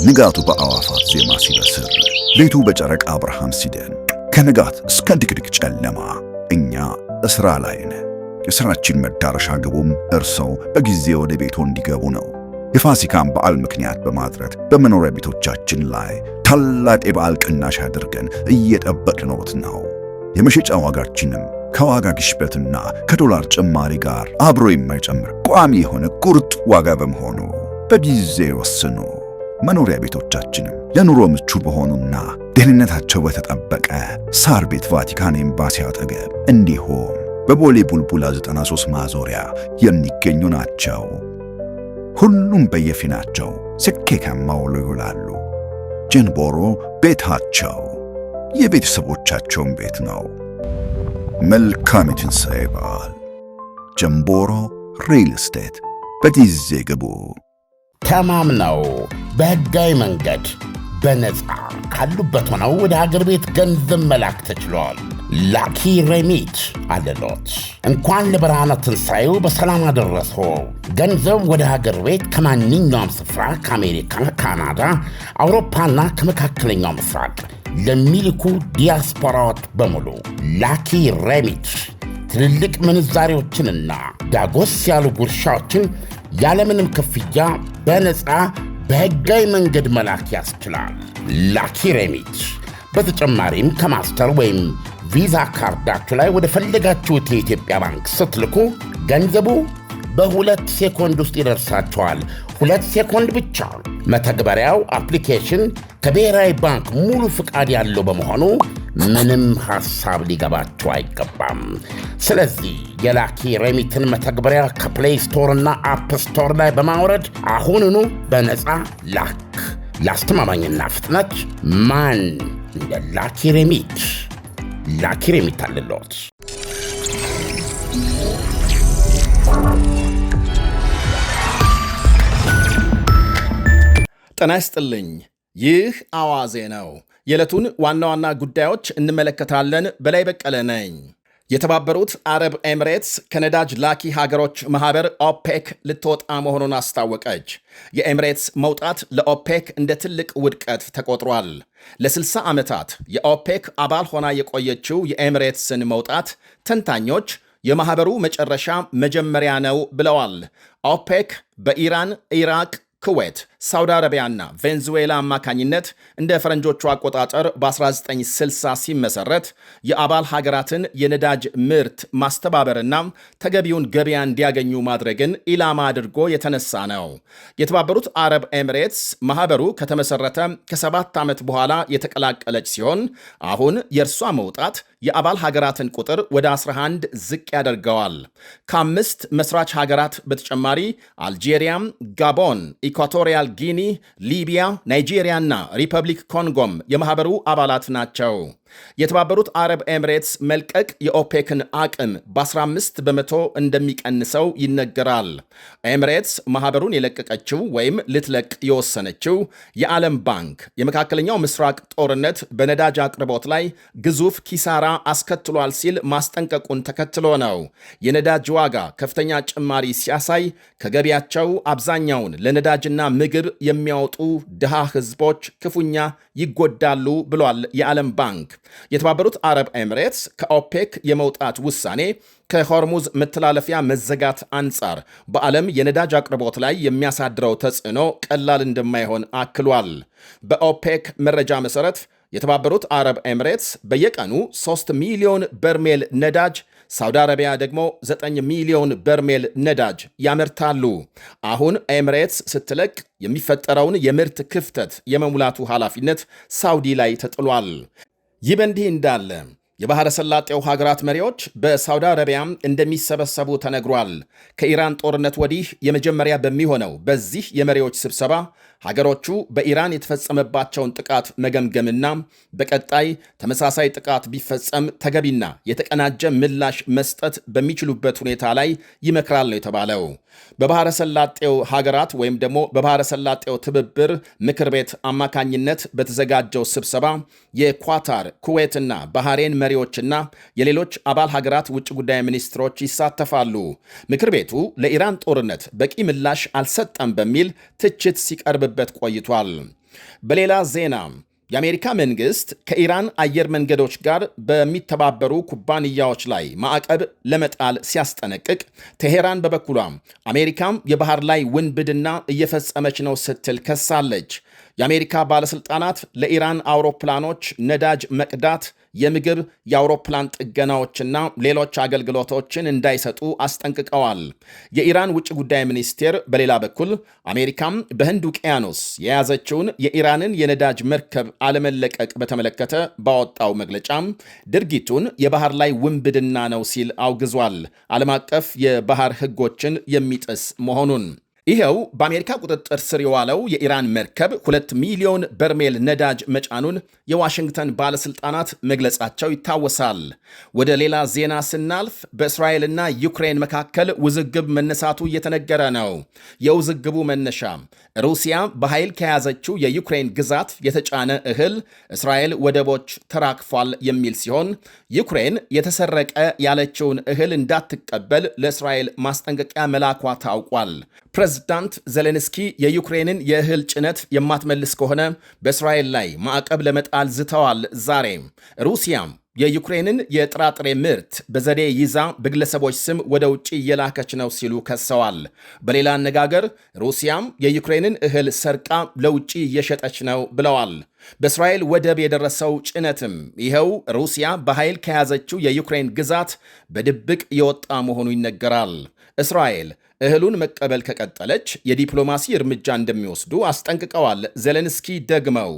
ንጋቱ በአዋፋት ዜማ ሲበስር፣ ሌቱ በጨረቃ ብርሃን ሲደምቅ፣ ከንጋት እስከ ድቅድቅ ጨለማ እኛ እስራ ላይ ነን። የሥራችን መዳረሻ ግቡም እርሰው በጊዜ ወደ ቤቶ እንዲገቡ ነው። የፋሲካን በዓል ምክንያት በማድረግ በመኖሪያ ቤቶቻችን ላይ ታላቅ የበዓል ቅናሽ አድርገን እየጠበቅነዎት ነው። የመሸጫ ዋጋችንም ከዋጋ ግሽበትና ከዶላር ጭማሪ ጋር አብሮ የማይጨምር ቋሚ የሆነ ቁርጥ ዋጋ በመሆኑ በጊዜ ወስኑ። መኖሪያ ቤቶቻችንም ለኑሮ ምቹ በሆኑና ደህንነታቸው በተጠበቀ ሳር ቤት ቫቲካን ኤምባሲ አጠገብ እንዲሁም በቦሌ ቡልቡላ 93 ማዞሪያ የሚገኙ ናቸው። ሁሉም በየፊናቸው ስኬታማ ውለው ይውላሉ። ጀንቦሮ ቤታቸው የቤተሰቦቻቸውን ቤት ነው። መልካም የትንሣኤ በዓል። ጀንቦሮ ሪል ስቴት። በጊዜ ግቡ። ተማምነው በሕጋዊ መንገድ በነፃ ካሉበት ሆነው ወደ ሀገር ቤት ገንዘብ መላክ ተችሏል። ላኪ ሬሚት አለሎት። እንኳን ለብርሃነ ትንሣኤው በሰላም አደረሶ። ገንዘብ ወደ ሀገር ቤት ከማንኛውም ስፍራ ከአሜሪካ፣ ካናዳ፣ አውሮፓና ከመካከለኛው ምስራቅ ለሚልኩ ዲያስፖራዎች በሙሉ ላኪ ሬሚት ትልልቅ ምንዛሬዎችንና ዳጎስ ያሉ ጉርሻዎችን ያለምንም ክፍያ በነፃ በሕጋዊ መንገድ መላክ ያስችላል። ላኪ ሬሚት በተጨማሪም ከማስተር ወይም ቪዛ ካርዳችሁ ላይ ወደ ፈለጋችሁት የኢትዮጵያ ባንክ ስትልኩ ገንዘቡ በ2 ሴኮንድ ውስጥ ይደርሳችኋል። 2 ሴኮንድ ብቻ። መተግበሪያው አፕሊኬሽን ከብሔራዊ ባንክ ሙሉ ፍቃድ ያለው በመሆኑ ምንም ሐሳብ ሊገባችሁ አይገባም። ስለዚህ የላኪ ሬሚትን መተግበሪያ ከፕሌይ ስቶር እና አፕ ስቶር ላይ በማውረድ አሁኑኑ በነፃ ላክ። ለአስተማማኝና ፍጥነት ማን እንደ ላኪ ሬሚት። ላኪ ሬሚት አለሎት። ጤና ይስጥልኝ። ይህ አዋዜ ነው። የዕለቱን ዋና ዋና ጉዳዮች እንመለከታለን። በላይ በቀለ ነኝ። የተባበሩት አረብ ኤሚሬትስ ከነዳጅ ላኪ ሀገሮች ማኅበር ኦፔክ ልትወጣ መሆኑን አስታወቀች። የኤሚሬትስ መውጣት ለኦፔክ እንደ ትልቅ ውድቀት ተቆጥሯል። ለ60 ዓመታት የኦፔክ አባል ሆና የቆየችው የኤሚሬትስን መውጣት ተንታኞች የማኅበሩ መጨረሻ መጀመሪያ ነው ብለዋል። ኦፔክ በኢራን፣ ኢራቅ፣ ኩዌት፣ ሳውዲ አረቢያና ቬንዙዌላ አማካኝነት እንደ ፈረንጆቹ አቆጣጠር በ1960 ሲመሰረት የአባል ሀገራትን የነዳጅ ምርት ማስተባበርና ተገቢውን ገበያ እንዲያገኙ ማድረግን ኢላማ አድርጎ የተነሳ ነው። የተባበሩት አረብ ኤሚሬትስ ማኅበሩ ከተመሰረተ ከ7 ዓመት በኋላ የተቀላቀለች ሲሆን አሁን የእርሷ መውጣት የአባል ሀገራትን ቁጥር ወደ 11 ዝቅ ያደርገዋል። ከ5 መስራች ሀገራት በተጨማሪ አልጄሪያም፣ ጋቦን፣ ኢኳቶሪያል ጊኒ፣ ሊቢያ፣ ናይጄሪያና ሪፐብሊክ ኮንጎም የማኅበሩ አባላት ናቸው። የተባበሩት አረብ ኤሚሬትስ መልቀቅ የኦፔክን አቅም በ15 በመቶ እንደሚቀንሰው ይነገራል። ኤሚሬትስ ማኅበሩን የለቀቀችው ወይም ልትለቅ የወሰነችው የዓለም ባንክ የመካከለኛው ምስራቅ ጦርነት በነዳጅ አቅርቦት ላይ ግዙፍ ኪሳራ አስከትሏል ሲል ማስጠንቀቁን ተከትሎ ነው። የነዳጅ ዋጋ ከፍተኛ ጭማሪ ሲያሳይ ከገቢያቸው አብዛኛውን ለነዳጅና ምግብ የሚያወጡ ድሃ ሕዝቦች ክፉኛ ይጎዳሉ ብሏል የዓለም ባንክ። የተባበሩት አረብ ኤሚሬትስ ከኦፔክ የመውጣት ውሳኔ ከሆርሙዝ መተላለፊያ መዘጋት አንጻር በዓለም የነዳጅ አቅርቦት ላይ የሚያሳድረው ተጽዕኖ ቀላል እንደማይሆን አክሏል። በኦፔክ መረጃ መሠረት የተባበሩት አረብ ኤሚሬትስ በየቀኑ 3 ሚሊዮን በርሜል ነዳጅ፣ ሳውዲ አረቢያ ደግሞ 9 ሚሊዮን በርሜል ነዳጅ ያመርታሉ። አሁን ኤሚሬትስ ስትለቅ የሚፈጠረውን የምርት ክፍተት የመሙላቱ ኃላፊነት ሳውዲ ላይ ተጥሏል። ይህ በእንዲህ እንዳለ የባሕረ ሰላጤው ሀገራት መሪዎች በሳውዲ አረቢያ እንደሚሰበሰቡ ተነግሯል። ከኢራን ጦርነት ወዲህ የመጀመሪያ በሚሆነው በዚህ የመሪዎች ስብሰባ ሀገሮቹ በኢራን የተፈጸመባቸውን ጥቃት መገምገምና በቀጣይ ተመሳሳይ ጥቃት ቢፈጸም ተገቢና የተቀናጀ ምላሽ መስጠት በሚችሉበት ሁኔታ ላይ ይመክራል ነው የተባለው። በባሕረ ሰላጤው ሀገራት ወይም ደግሞ በባሕረ ሰላጤው ትብብር ምክር ቤት አማካኝነት በተዘጋጀው ስብሰባ የኳታር፣ ኩዌትና ባህሬን መሪዎችና የሌሎች አባል ሀገራት ውጭ ጉዳይ ሚኒስትሮች ይሳተፋሉ። ምክር ቤቱ ለኢራን ጦርነት በቂ ምላሽ አልሰጠም በሚል ትችት ሲቀርብበት ቆይቷል። በሌላ ዜና የአሜሪካ መንግሥት ከኢራን አየር መንገዶች ጋር በሚተባበሩ ኩባንያዎች ላይ ማዕቀብ ለመጣል ሲያስጠነቅቅ፣ ቴሄራን በበኩሏ አሜሪካም የባህር ላይ ውንብድና እየፈጸመች ነው ስትል ከሳለች። የአሜሪካ ባለሥልጣናት ለኢራን አውሮፕላኖች ነዳጅ መቅዳት፣ የምግብ፣ የአውሮፕላን ጥገናዎችና ሌሎች አገልግሎቶችን እንዳይሰጡ አስጠንቅቀዋል። የኢራን ውጭ ጉዳይ ሚኒስቴር በሌላ በኩል አሜሪካም በህንድ ውቅያኖስ የያዘችውን የኢራንን የነዳጅ መርከብ አለመለቀቅ በተመለከተ ባወጣው መግለጫም ድርጊቱን የባህር ላይ ውንብድና ነው ሲል አውግዟል። ዓለም አቀፍ የባህር ሕጎችን የሚጥስ መሆኑን ይኸው በአሜሪካ ቁጥጥር ስር የዋለው የኢራን መርከብ 2 ሚሊዮን በርሜል ነዳጅ መጫኑን የዋሽንግተን ባለሥልጣናት መግለጻቸው ይታወሳል። ወደ ሌላ ዜና ስናልፍ በእስራኤልና ዩክሬን መካከል ውዝግብ መነሳቱ እየተነገረ ነው። የውዝግቡ መነሻ ሩሲያ በኃይል ከያዘችው የዩክሬን ግዛት የተጫነ እህል እስራኤል ወደቦች ተራክፏል የሚል ሲሆን ዩክሬን የተሰረቀ ያለችውን እህል እንዳትቀበል ለእስራኤል ማስጠንቀቂያ መላኳ ታውቋል። ፕሬዝዳንት ዜሌንስኪ የዩክሬንን የእህል ጭነት የማትመልስ ከሆነ በእስራኤል ላይ ማዕቀብ ለመጣል ዝተዋል። ዛሬ ሩሲያም የዩክሬንን የጥራጥሬ ምርት በዘዴ ይዛ በግለሰቦች ስም ወደ ውጭ እየላከች ነው ሲሉ ከሰዋል። በሌላ አነጋገር ሩሲያም የዩክሬንን እህል ሰርቃ ለውጭ እየሸጠች ነው ብለዋል። በእስራኤል ወደብ የደረሰው ጭነትም ይኸው ሩሲያ በኃይል ከያዘችው የዩክሬን ግዛት በድብቅ የወጣ መሆኑ ይነገራል። እስራኤል እህሉን መቀበል ከቀጠለች የዲፕሎማሲ እርምጃ እንደሚወስዱ አስጠንቅቀዋል። ዜሌንስኪ ደግመው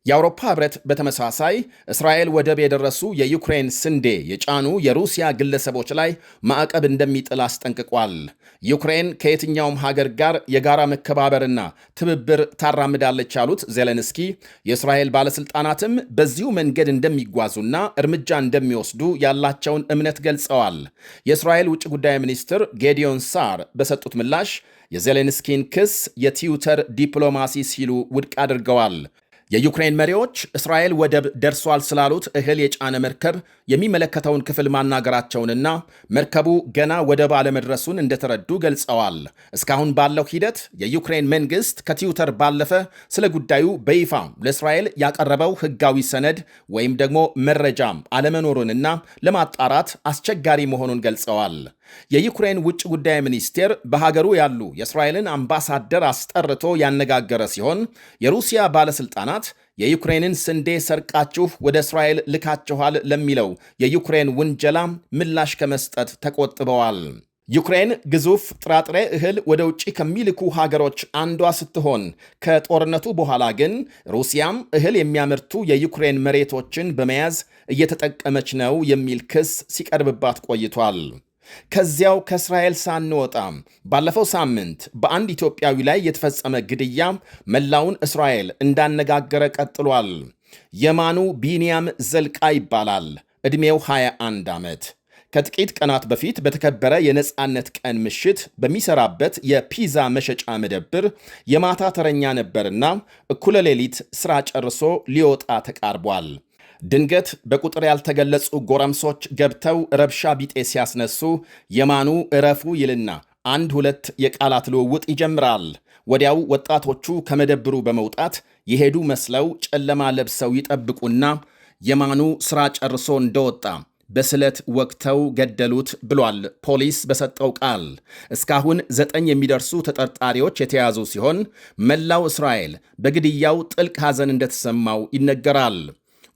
የአውሮፓ ሕብረት በተመሳሳይ እስራኤል ወደብ የደረሱ የዩክሬን ስንዴ የጫኑ የሩሲያ ግለሰቦች ላይ ማዕቀብ እንደሚጥል አስጠንቅቋል። ዩክሬን ከየትኛውም ሀገር ጋር የጋራ መከባበርና ትብብር ታራምዳለች ያሉት ዜሌንስኪ የእስራኤል ባለሥልጣናትም በዚሁ መንገድ እንደሚጓዙና እርምጃ እንደሚወስዱ ያላቸውን እምነት ገልጸዋል። የእስራኤል ውጭ ጉዳይ ሚኒስትር ጌዲዮን ሳር በሰጡት ምላሽ የዜሌንስኪን ክስ የትዊተር ዲፕሎማሲ ሲሉ ውድቅ አድርገዋል። የዩክሬን መሪዎች እስራኤል ወደብ ደርሷል ስላሉት እህል የጫነ መርከብ የሚመለከተውን ክፍል ማናገራቸውንና መርከቡ ገና ወደብ አለመድረሱን እንደተረዱ ገልጸዋል። እስካሁን ባለው ሂደት የዩክሬን መንግሥት ከትዊተር ባለፈ ስለ ጉዳዩ በይፋ ለእስራኤል ያቀረበው ሕጋዊ ሰነድ ወይም ደግሞ መረጃም አለመኖሩንና ለማጣራት አስቸጋሪ መሆኑን ገልጸዋል። የዩክሬን ውጭ ጉዳይ ሚኒስቴር በሀገሩ ያሉ የእስራኤልን አምባሳደር አስጠርቶ ያነጋገረ ሲሆን የሩሲያ ባለሥልጣናት የዩክሬንን ስንዴ ሰርቃችሁ ወደ እስራኤል ልካችኋል ለሚለው የዩክሬን ውንጀላ ምላሽ ከመስጠት ተቆጥበዋል። ዩክሬን ግዙፍ ጥራጥሬ እህል ወደ ውጭ ከሚልኩ ሀገሮች አንዷ ስትሆን ከጦርነቱ በኋላ ግን ሩሲያም እህል የሚያመርቱ የዩክሬን መሬቶችን በመያዝ እየተጠቀመች ነው የሚል ክስ ሲቀርብባት ቆይቷል። ከዚያው ከእስራኤል ሳንወጣ ባለፈው ሳምንት በአንድ ኢትዮጵያዊ ላይ የተፈጸመ ግድያ መላውን እስራኤል እንዳነጋገረ ቀጥሏል። የማኑ ቢንያም ዘልቃ ይባላል። ዕድሜው 21 ዓመት። ከጥቂት ቀናት በፊት በተከበረ የነፃነት ቀን ምሽት በሚሰራበት የፒዛ መሸጫ መደብር የማታ ተረኛ ነበርና እኩለ ሌሊት ሥራ ጨርሶ ሊወጣ ተቃርቧል። ድንገት በቁጥር ያልተገለጹ ጎረምሶች ገብተው ረብሻ ቢጤ ሲያስነሱ የማኑ እረፉ ይልና 1-2 የቃላት ልውውጥ ይጀምራል። ወዲያው ወጣቶቹ ከመደብሩ በመውጣት የሄዱ መስለው ጨለማ ለብሰው ይጠብቁና የማኑ ሥራ ጨርሶ እንደወጣ በስለት ወቅተው ገደሉት ብሏል ፖሊስ በሰጠው ቃል። እስካሁን 9 የሚደርሱ ተጠርጣሪዎች የተያዙ ሲሆን መላው እስራኤል በግድያው ጥልቅ ሐዘን እንደተሰማው ይነገራል።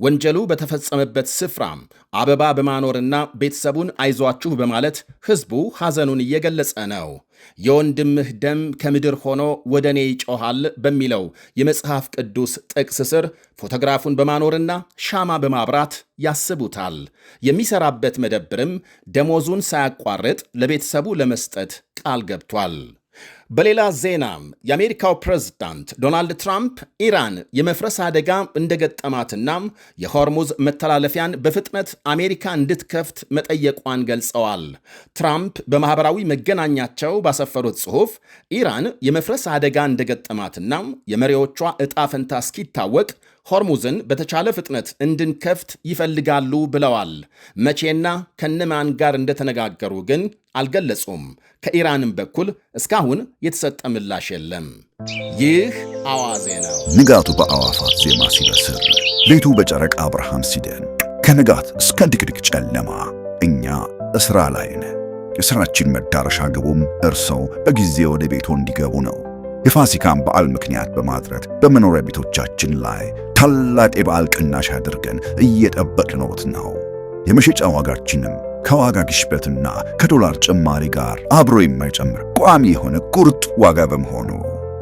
ወንጀሉ በተፈጸመበት ስፍራ አበባ በማኖርና ቤተሰቡን አይዟችሁ በማለት ሕዝቡ ሐዘኑን እየገለጸ ነው። የወንድምህ ደም ከምድር ሆኖ ወደ እኔ ይጮኻል በሚለው የመጽሐፍ ቅዱስ ጥቅስ ስር ፎቶግራፉን በማኖርና ሻማ በማብራት ያስቡታል። የሚሰራበት መደብርም ደሞዙን ሳያቋርጥ ለቤተሰቡ ለመስጠት ቃል ገብቷል። በሌላ ዜናም የአሜሪካው ፕሬዝዳንት ዶናልድ ትራምፕ ኢራን የመፍረስ አደጋ እንደገጠማትና የሆርሙዝ መተላለፊያን በፍጥነት አሜሪካ እንድትከፍት መጠየቋን ገልጸዋል። ትራምፕ በማኅበራዊ መገናኛቸው ባሰፈሩት ጽሑፍ ኢራን የመፍረስ አደጋ እንደገጠማትና የመሪዎቿ ዕጣ ፈንታ እስኪታወቅ ሆርሙዝን በተቻለ ፍጥነት እንድንከፍት ይፈልጋሉ ብለዋል። መቼና ከነማን ጋር እንደተነጋገሩ ግን አልገለጹም። ከኢራንም በኩል እስካሁን የተሰጠ ምላሽ የለም። ይህ አዋዜ ነው። ንጋቱ በአዕዋፋት ዜማ ሲበስር፣ ሌቱ በጨረቃ ብርሃን ሲደን፣ ከንጋት እስከ ድቅድቅ ጨለማ እኛ እስራ ላይ ነን። የሥራችን መዳረሻ ግቡም እርሰው በጊዜ ወደ ቤቶ እንዲገቡ ነው። የፋሲካን በዓል ምክንያት በማድረግ በመኖሪያ ቤቶቻችን ላይ ታላቅ የበዓል ቅናሽ አድርገን እየጠበቅነዎት ነው። የመሸጫ ዋጋችንም ከዋጋ ግሽበትና ከዶላር ጭማሪ ጋር አብሮ የማይጨምር ቋሚ የሆነ ቁርጥ ዋጋ በመሆኑ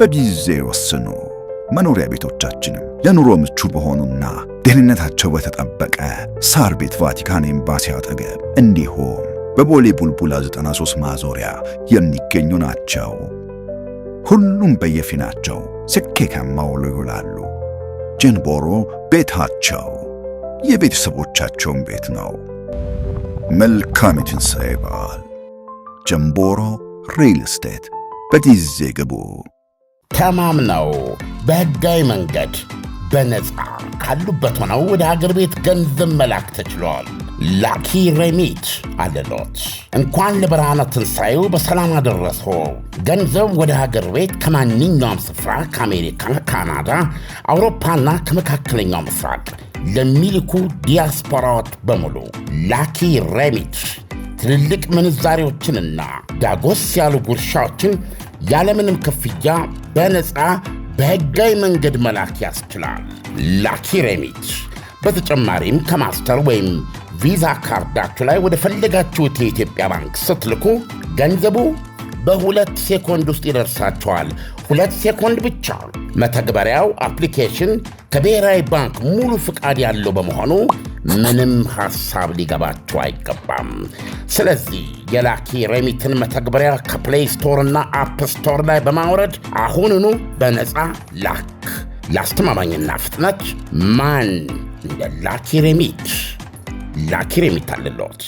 በጊዜ ወስኑ። መኖሪያ ቤቶቻችንም ለኑሮ ምቹ በሆኑና ደህንነታቸው በተጠበቀ ሳር ቤት ቫቲካን ኤምባሲ አጠገብ እንዲሁም በቦሌ ቡልቡላ 93 ማዞሪያ የሚገኙ ናቸው። ሁሉም በየፊናቸው ስኬታማ ውለው ይውላሉ። ጀንቦሮ ቤታቸው የቤተሰቦቻቸውን ቤት ነው። መልካም የትንሣኤ በዓል። ጀንቦሮ ሪል ስቴት። በጊዜ ግቡ። ተማምነው በሕጋዊ መንገድ በነፃ ካሉበት ሆነው ወደ ሀገር ቤት ገንዘብ መላክ ተችሏል። ላኪ ሬሚት አለሎት። እንኳን ለብርሃነ ትንሣኤው በሰላም አደረሶ። ገንዘብ ወደ ሀገር ቤት ከማንኛውም ስፍራ ከአሜሪካ፣ ካናዳ፣ አውሮፓና ከመካከለኛው ምስራቅ ለሚልኩ ዲያስፖራዎች በሙሉ ላኪ ሬሚት ትልልቅ ምንዛሬዎችንና ዳጎስ ያሉ ጉርሻዎችን ያለምንም ክፍያ በነፃ በሕጋዊ መንገድ መላክ ያስችላል። ላኪ ሬሚት በተጨማሪም ከማስተር ወይም ቪዛ ካርዳችሁ ላይ ወደ ፈለጋችሁት የኢትዮጵያ ባንክ ስትልኩ ገንዘቡ በ2 ሴኮንድ ውስጥ ይደርሳችኋል። 2 ሴኮንድ ብቻ። መተግበሪያው አፕሊኬሽን ከብሔራዊ ባንክ ሙሉ ፍቃድ ያለው በመሆኑ ምንም ሐሳብ ሊገባችሁ አይገባም። ስለዚህ የላኪ ሬሚትን መተግበሪያ ከፕሌይ ስቶር እና አፕ ስቶር ላይ በማውረድ አሁኑኑ በነፃ ላክ። ለአስተማማኝና ፍጥነት ማን እንደ ላኪ ሬሚት። ላኪ ሬሚት አለሎት።